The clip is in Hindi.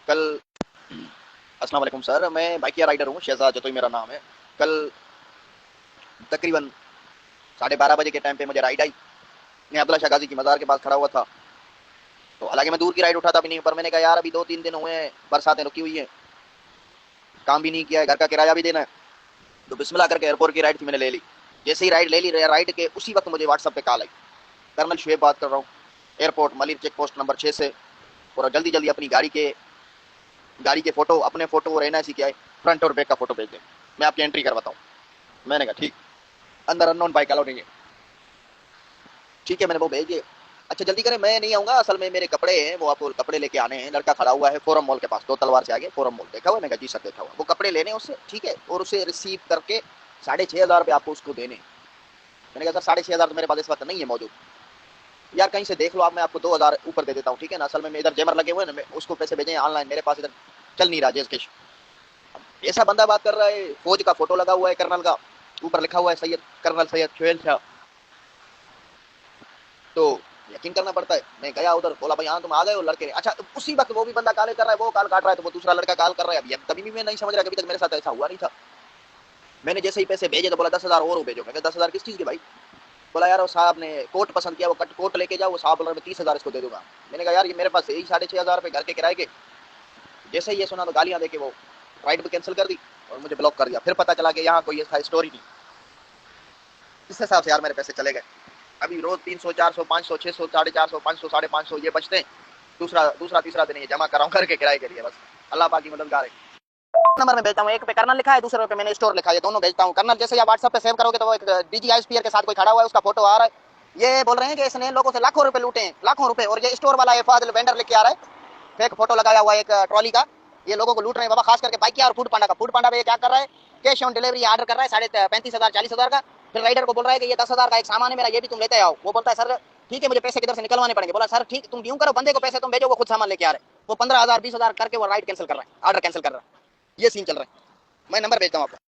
कल अस्सलाम वालेकुम सर, मैं बाइकिया राइडर हूँ, शहजाद जतोई मेरा नाम है। कल तकरीबन 12:30 बजे के टाइम पे मुझे राइड आई। मैं अब्दुल्ला शाह गाजी की मज़ार के पास खड़ा हुआ था। तो हालांकि मैं दूर की राइड उठाता भी नहीं, पर मैंने कहा यार अभी 2-3 दिन हुए हैं, बरसातें रुकी हुई हैं, काम भी नहीं किया है, घर का किराया भी देना है। तो बिस्मिल्लाह करके एयरपोर्ट की राइड थी, मैंने ले ली। जैसे ही राइड ले ली, राइड के उसी वक्त मुझे व्हाट्सएप पे कॉल आई। कर्नल शुएब बात कर रहा हूँ, airport Malir check post number 6 से। और जल्दी जल्दी अपनी गाड़ी के फोटो, अपने फोटो और एनआईसी के फ्रंट और बैक का फोटो भेज दें, मैं आपकी एंट्री करवाता हूँ। मैंने कहा ठीक। अंदर अननोन बाइक अलाउड नहीं है। ठीक है, मैंने वो भेज दिए। अच्छा जल्दी करें, मैं नहीं आऊंगा, असल में मेरे कपड़े हैं, वो आपको कपड़े लेके आने हैं। लड़का खड़ा हुआ है फोरम मॉल के पास, 2 तलवार से आगे फोरम मॉल देखा हुआ है। मैं कहा जी सर देखा हुआ। वो कपड़े लेने उससे, ठीक है, और उसे रिसीव करके 6,500 आपको उसको देने। मैंने कहा सर 6,500 तो मेरे पास इस वक्त नहीं है मौजूद। यार कहीं से देख लो आप, मैं आपको 2,000 ऊपर दे देता हूँ, ठीक है ना। असल में इधर जेमर लगे हुए हैं ना, मैं उसको पैसे भेजे ऑनलाइन, मेरे पास इधर चल नहीं रहा जेस कैश। ऐसा बंदा बात कर रहा है, फौज का फोटो लगा हुआ है कर्नल का, ऊपर लिखा हुआ है सैयद, कर्नल सैयद शुएल शाह। तो यकीन करना पड़ता है। मैं गया उधर, बोला भाई हाँ तुम आ गए हो लड़के। अच्छा उसी वक्त वो भी बंदा कॉल कर रहा है, वो कॉल काट रहा है, तो वो दूसरा लड़का कॉल कर रहा है। अभी तभी भी मैं नहीं समझ रहा, कभी तक मेरे साथ ऐसा हुआ नहीं था। मैंने जैसे ही पैसे भेजे तो बोला 10,000 और भेजो। मैं 10,000 किस चीज़ के भाई? बोला यार वो साहब ने कोट पसंद किया, वो कट कोट लेके जाओ, वो साहब बोल रहे मैं 30,000 इसको दे दूंगा। मैंने कहा यार ये मेरे पास यही 6,500 घर के किराए के। जैसे ही ये सुना तो गालियां देके वो राइड भी कैंसिल कर दी और मुझे ब्लॉक कर दिया। फिर पता चला कि यहाँ कोई ऐसा स्टोरी नहीं। इस हिसाब से यार मेरे पैसे चले गए। अभी रोज 300 400 500 600 450 500 550 ये बचते हैं। दूसरा दूसरा तीसरा दिन ये जमा कराऊं घर के किराए के लिए। बस अल्लाह पाक की मददगार है। नंबर में भेजता हूँ, एक पे कर्नल लिखा है, दूसरे पे मैंने स्टोर लिखा है, दोनों भेजता हूँ। कर्नल जैसे आप व्हाट्सएप पे सेव करोगे तो वो एक डीजीआई स्पीयर के साथ कोई खड़ा हुआ है, उसका फोटो आ रहा है। ये बोल रहे हैं कि इसने लोगों से लाखों रुपए लूटे हैं, लाखों रुपए। और ये स्टोर वाला है फाजिल वेंडर लेके आ रहा है, फेक फोटो लगाया हुआ है एक ट्रॉली का। ये लोगों को लूट रहे हैं बाबा, खास करके बाइक और फूड पांडा का। फूड पांडा पे क्या कर रहा है, कैश ऑन डिलीवरी ऑर्डर कर रहा है 35,000 40,000 का। फिर राइडर को बोल रहा है कि ये 10,000 का एक सामान है मेरा, ये भी तुम लेते आओ। वो बोलता है सर ठीक है, मुझे पैसे किधर से निकलवाने पड़ेंगे। बोला सर ठीक, तुम यूं करो, बंदे को पैसे तुम भेजो, वो खुद सामान लेके आ रहे हैं। वो 15,000 20,000 करके वो राइड कैंसिल कर रहा है, ऑर्डर कैंसिल कर रहा है। ये सीन चल रहा है। मैं नंबर भेजता हूँ आपको।